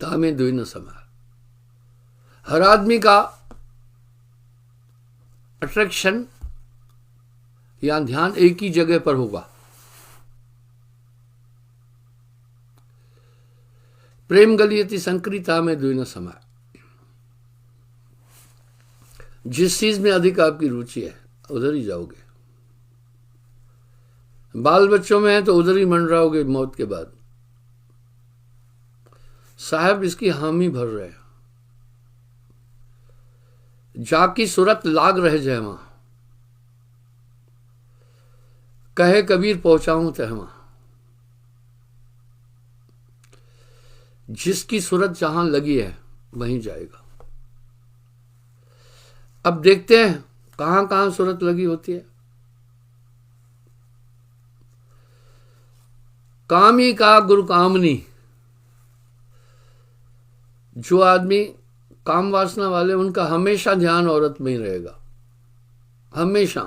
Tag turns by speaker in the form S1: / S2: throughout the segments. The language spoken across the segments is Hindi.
S1: तामे द्विन समय। हर आदमी का अट्रैक्शन या ध्यान एक ही जगह पर होगा। प्रेम गलियति संकृता में द्विन समय। जिस चीज में अधिक आपकी रुचि है उधर ही जाओगे। बाल बच्चों में है तो उधर ही मंडराओगे मौत के बाद। साहब इसकी हामी भर रहे हैं। जाकी सूरत लाग रहे जयमा, कहे कबीर पहुंचाऊं तहमा। जिसकी सूरत जहां लगी है वहीं जाएगा। अब देखते हैं कहां कहां सूरत लगी होती है। कामी का गुरु कामनी। जो आदमी काम वासना वाले, उनका हमेशा ध्यान औरत में ही रहेगा, हमेशा।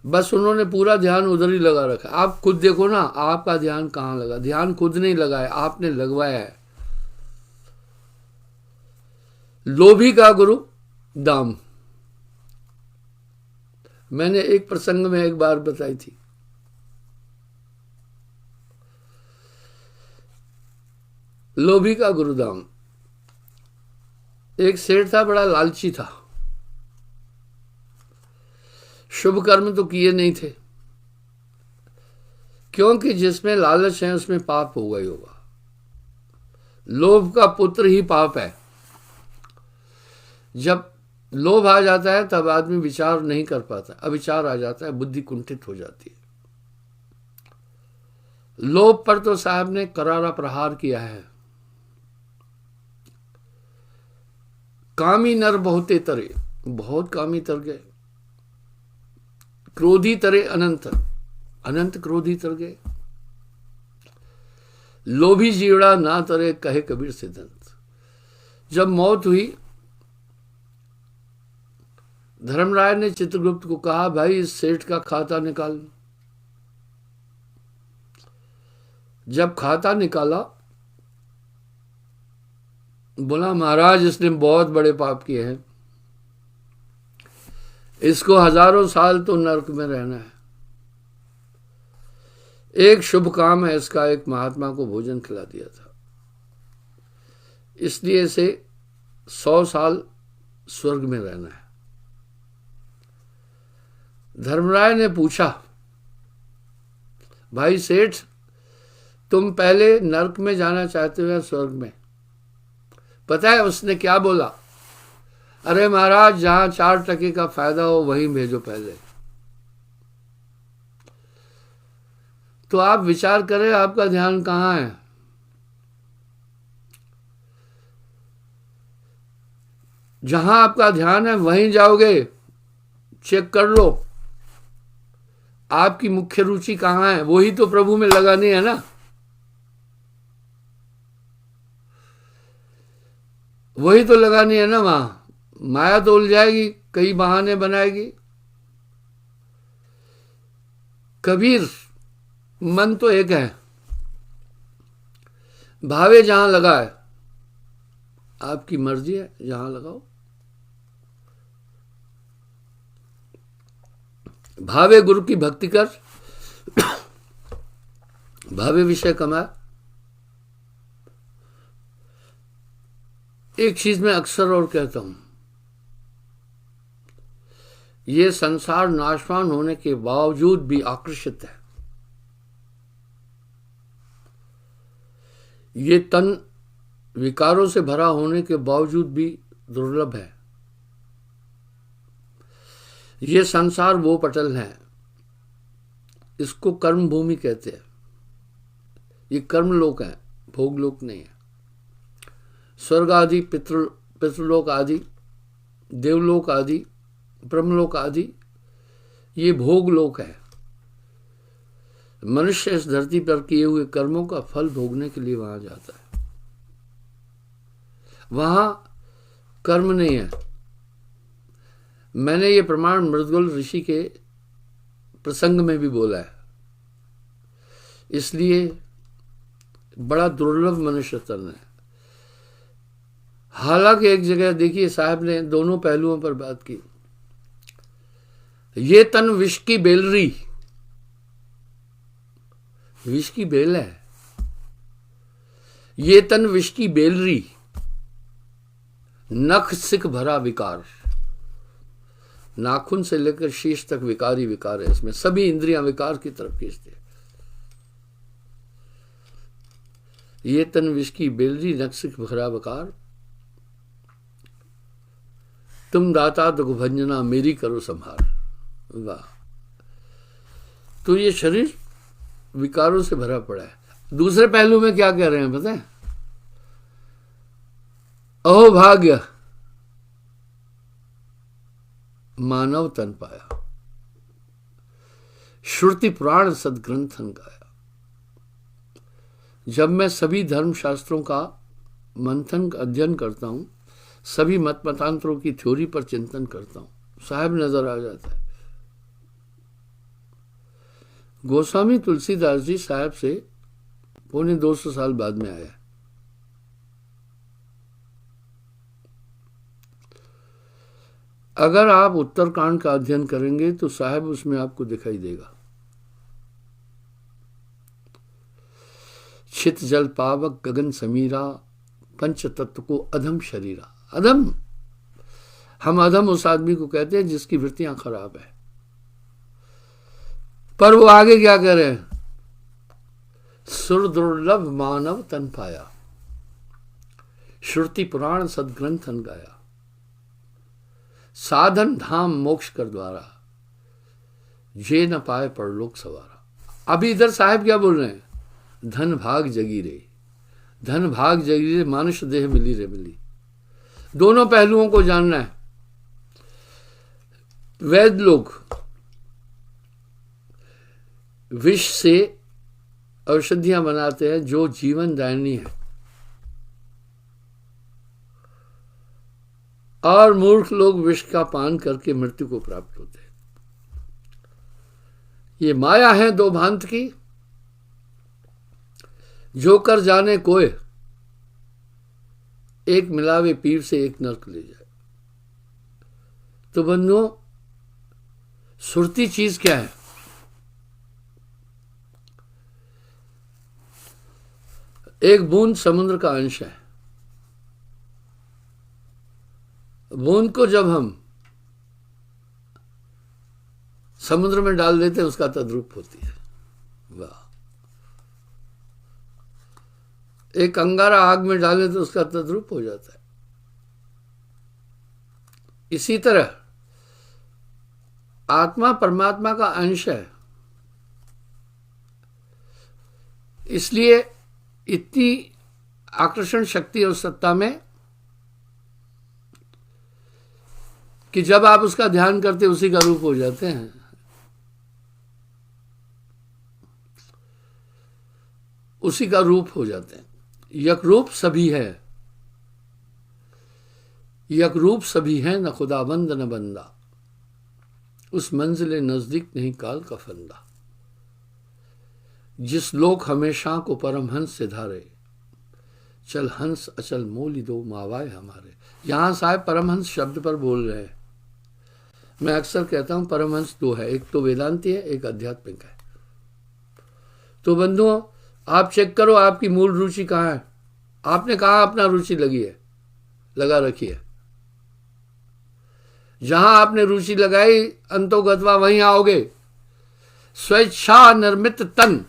S1: बस उन्होंने पूरा ध्यान उधर ही लगा रखा। आप खुद देखो ना, आपका ध्यान कहां लगा। ध्यान खुद नहीं लगा है, आपने लगवाया है। लोभी का गुरु दाम। मैंने एक प्रसंग में एक बार बताई थी। लोभी का गुरुदाम। एक सेठ था, बड़ा लालची था। शुभ कर्म तो किए नहीं थे, क्योंकि जिसमें लालच है उसमें पाप होगा ही होगा। लोभ का पुत्र ही पाप है। जब लोभ आ जाता है तब आदमी विचार नहीं कर पाता, अविचार आ जाता है, बुद्धि कुंठित हो जाती है। लोभ पर तो साहब ने करारा प्रहार किया है। कामी नर बहुते तरे, बहुत कामी तर गए। क्रोधी तरे अनंत, अनंत क्रोधी तर गए। लोभी जीवड़ा ना तरे, कहे कबीर सिद्धांत। जब मौत हुई, धर्मराय ने चित्रगुप्त को कहा, भाई इस सेठ का खाता निकाल। जब खाता निकाला, बोला महाराज इसने बहुत बड़े पाप किए हैं, इसको हजारों साल तो नरक में रहना है। एक शुभ काम है इसका, एक महात्मा को भोजन खिला दिया था, इसलिए इसे 100 साल स्वर्ग में रहना है। धर्मराय ने पूछा, भाई सेठ तुम पहले नरक में जाना चाहते हो या स्वर्ग में? पता है उसने क्या बोला? अरे महाराज जहां 4 टके का फायदा हो वहीं भेजो पहले। तो आप विचार करें आपका ध्यान कहां है। जहां आपका ध्यान है वहीं जाओगे। चेक कर लो आपकी मुख्य रुचि कहां है, वही तो प्रभु में लगानी है ना। वही तो लगानी है ना। वहां माया तो उलझाएगी, कई बहाने बनाएगी। कबीर, मन तो एक है, भावे जहां लगा है, आपकी मर्जी है जहां लगाओ। भावे गुरु की भक्ति कर, भावे विषय कमा। एक चीज मैं अक्सर और कहता हूं, ये संसार नाशवान होने के बावजूद भी आकर्षित है। ये तन विकारों से भरा होने के बावजूद भी दुर्लभ है। ये संसार वो पटल है, इसको कर्म भूमि कहते हैं। ये कर्म लोक है, भोग लोक नहीं है। स्वर्ग आदि, पितृलोक आदि, देवलोक आदि, ब्रह्मलोक आदि, ये भोग लोक है। मनुष्य इस धरती पर किए हुए कर्मों का फल भोगने के लिए वहां जाता है। वहां कर्म नहीं है। मैंने ये प्रमाण मृदगुल ऋषि के प्रसंग में भी बोला है। इसलिए बड़ा दुर्लभ मनुष्य तन है। हालांकि एक जगह देखिए साहब ने दोनों पहलुओं पर बात की। ये तन विष की बेलरी, विष की बेल है, ये तन विष की बेलरी, नख सिख भरा विकार, नाखून से लेकर शीश तक विकार ही विकार है इसमें, सभी इंद्रियां विकार की तरफ खींचती है। ये तन विष की बेलरी, नख सिख भरा विकार, तुम दाता दुखभंजना मेरी करो संहार। वाह! तो ये शरीर विकारों से भरा पड़ा है। दूसरे पहलू में क्या कह रहे हैं पता है? अहो भाग्य मानव तन पाया, श्रुति पुराण सदग्रंथन गाया। जब मैं सभी धर्म शास्त्रों का मंथन अध्ययन करता हूं, सभी मत मतांतरों की थ्योरी पर चिंतन करता हूं, साहब नजर आ जाता है। गोस्वामी तुलसीदास जी साहब से 250 साल बाद में आया। अगर आप उत्तरकांड का अध्ययन करेंगे तो साहब उसमें आपको दिखाई देगा। छित जल पावक गगन समीरा, पंच तत्व को अधम शरीरा। अधम, हम अधम उस आदमी को कहते हैं जिसकी वृत्तियां खराब है। पर वो आगे क्या कह रहे हैं? सुर दुर्लभ मानव तन पाया, श्रुति पुराण सदग्रंथन गाया, साधन धाम मोक्ष कर द्वारा, जे न पाए परलोक सवारा। अभी इधर साहब क्या बोल रहे हैं? धन भाग जगी रे, धन भाग जगी रे, मानुष देह मिली रे मिली। दोनों पहलुओं को जानना है। वैद्य लोग विष से औषधियां बनाते हैं जो जीवन दायिनी है, और मूर्ख लोग विष का पान करके मृत्यु को प्राप्त होते हैं। ये माया है दो भांत की, जो कर जाने कोय, एक मिलावे पीर से एक नरक ले जाए। तो बंधुओं, सुरती चीज क्या है? एक बूंद समुद्र का अंश है। बूंद को जब हम समुद्र में डाल देते हैं उसका तद्रूप होती है। वाह! एक अंगारा आग में डाले तो उसका तद्रूप हो जाता है। इसी तरह आत्मा परमात्मा का अंश है। इसलिए इतनी आकर्षण शक्ति और सत्ता में कि जब आप उसका ध्यान करते उसी का रूप हो जाते हैं। उसी का रूप हो जाते हैं। यक रूप सभी है, यक रूप सभी है, न खुदाबंद न बंदा, उस मंजिले नजदीक नहीं काल का फंदा। जिस लोक हमेशा को परमहंस से धारे, चल हंस अचल मोली दो मावाए हमारे। यहां साहब परमहंस शब्द पर बोल रहे हैं। मैं अक्सर कहता हूं परमहंस दो है, एक तो वेदांती है, एक आध्यात्मिक है। तो बंधुओं, आप चेक करो आपकी मूल रुचि कहाँ है। आपने कहाँ अपना रुचि लगा रखी है। जहां आपने रुचि लगाई अंतोगतवा वहीं आओगे। स्वेच्छा निर्मित तन,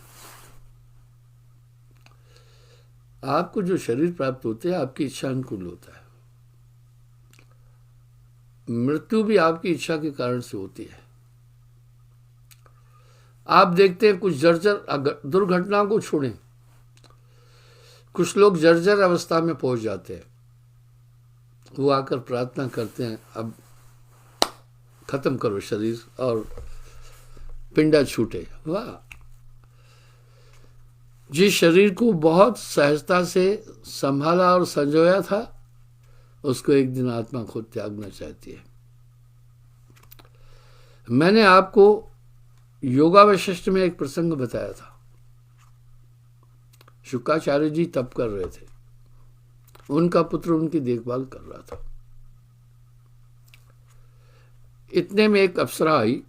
S1: आपको जो शरीर प्राप्त होते हैं आपकी इच्छा अनुकूल होता है। मृत्यु भी आपकी इच्छा के कारण से होती है। आप देखते हैं कुछ जर्जर दुर्घटनाओं को छोड़ें, कुछ लोग जर्जर अवस्था में पहुंच जाते हैं। वो आकर प्रार्थना करते हैं, अब खत्म करो शरीर और पिंडा छूटे। वाह! जिस शरीर को बहुत सहजता से संभाला और संजोया था, उसको एक दिन आत्मा खुद त्यागना चाहती है। मैंने आपको योगा वशिष्ठ में एक प्रसंग बताया था। शुक्राचार्य जी तप कर रहे थे, उनका पुत्र उनकी देखभाल कर रहा था। इतने में एक अप्सरा आई,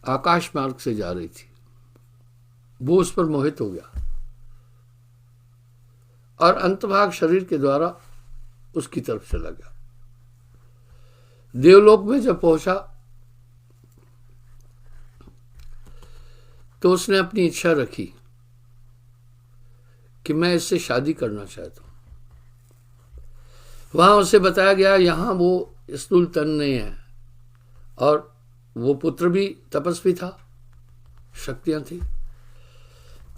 S1: आकाश मार्ग से जा रही थी। वो उस पर मोहित हो गया और अंतभाग शरीर के द्वारा उसकी तरफ चला गया। देवलोक में जब पहुंचा तो उसने अपनी इच्छा रखी कि मैं इससे शादी करना चाहता हूं। वहां उसे बताया गया यहां वो स्थूल तन नहीं है और वो पुत्र भी तपस्वी था, शक्तियां थी।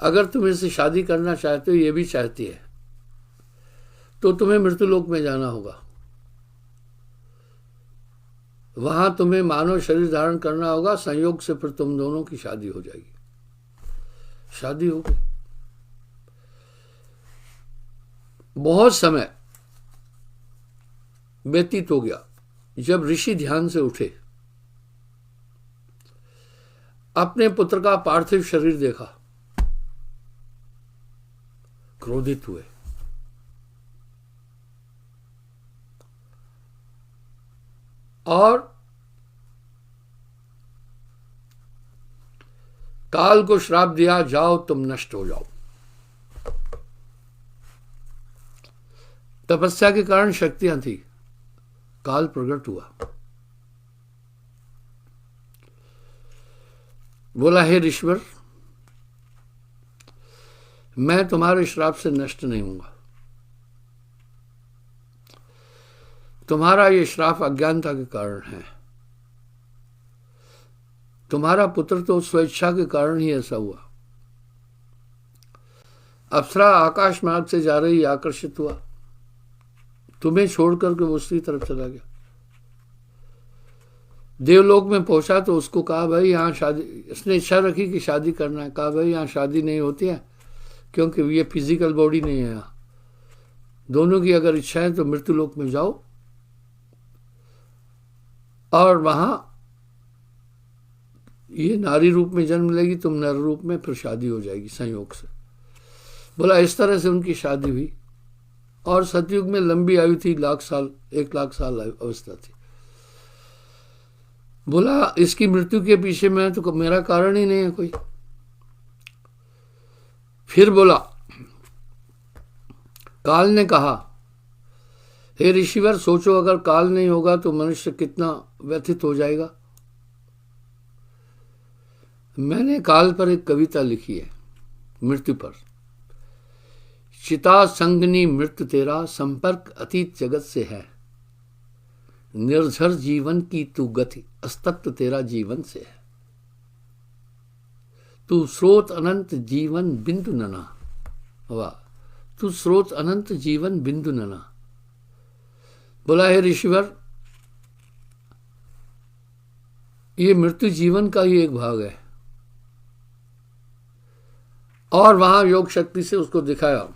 S1: अगर तुम इससे शादी करना चाहते हो, ये भी चाहती है, तो तुम्हें मृत्युलोक में जाना होगा। वहां तुम्हें मानव शरीर धारण करना होगा, संयोग से फिर तुम दोनों की शादी हो जाएगी। शादी हो गई। बहुत समय व्यतीत हो गया। जब ऋषि ध्यान से उठे, अपने पुत्र का पार्थिव शरीर देखा, क्रोधित हुए। और काल को श्राप दिया, जाओ तुम नष्ट हो जाओ। तपस्या के कारण शक्तियां थी, काल प्रकट हुआ। बोला, हे ऋषिवर, मैं तुम्हारे श्राप से नष्ट नहीं होऊंगा। तुम्हारा ये श्राप अज्ञानता के कारण है। तुम्हारा पुत्र तो स्वेच्छा के कारण ही ऐसा हुआ। अप्सरा आकाश मार्ग से जा रही आकर्षित हुआ, तुम्हें छोड़कर के वो उसकी तरफ चला गया। देवलोक में पहुंचा तो उसको कहा, भाई यहाँ शादी, इसने इच्छा रखी कि शादी करना है। कहा, भाई यहाँ शादी नहीं होती है, क्योंकि ये फिजिकल बॉडी नहीं है। यहाँ दोनों की अगर इच्छा है तो मृत्युलोक में जाओ और वहां ये नारी रूप में जन्म लेगी, तुम नर रूप में, फिर शादी हो जाएगी संयोग से। बोला, इस तरह से उनकी शादी हुई। और सतयुग में लंबी आयु थी, 1 लाख साल अवस्था थी। बोला, इसकी मृत्यु के पीछे मैं तो मेरा कारण ही नहीं है कोई। फिर बोला, काल ने कहा, हे ऋषिवर, सोचो अगर काल नहीं होगा तो मनुष्य कितना व्यथित हो जाएगा। मैंने काल पर एक कविता लिखी है, मृत्यु पर। चिता संगनी मृत्यु तेरा, संपर्क अतीत जगत से है। निर्झर जीवन की तू गति, अस्तित्व तेरा जीवन से है। तू स्रोत अनंत जीवन बिंदु नना। वाह, तू स्रोत अनंत जीवन बिंदु नना। बोला, हे ऋषिवर, ये मृत्यु जीवन का ही एक भाग है। और वहां योग शक्ति से उसको दिखाया।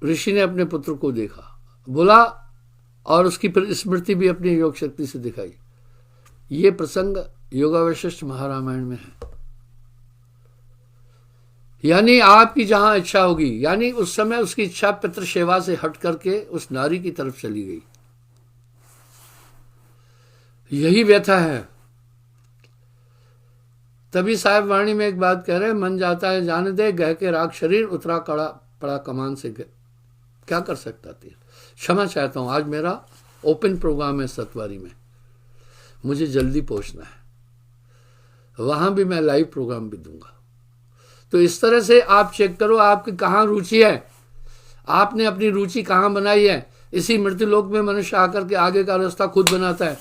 S1: ऋषि ने अपने पुत्र को देखा, बोला, और उसकी फिर स्मृति भी अपनी योग शक्ति से दिखाई। ये प्रसंग योगावशिष्ठ महारामायण में है। यानी आपकी जहां इच्छा होगी, यानी उस समय उसकी इच्छा पितृ सेवा से हट करके उस नारी की तरफ चली गई। यही व्यथा है। तभी साहिब वाणी में एक बात कह रहे हैं, मन जाता है जाने दे, गह के राख शरीर, उतरा कड़ा पड़ा कमान से। क्या कर सकता थी। क्षमा चाहता हूं, आज मेरा ओपन प्रोग्राम है सतवारी में, मुझे जल्दी पहुंचना है। वहां भी मैं लाइव प्रोग्राम भी दूंगा। तो इस तरह से आप चेक करो आपकी कहां रुचि है, आपने अपनी रुचि कहां बनाई है। इसी मृत्युलोक में मनुष्य आकर के आगे का रास्ता खुद बनाता है।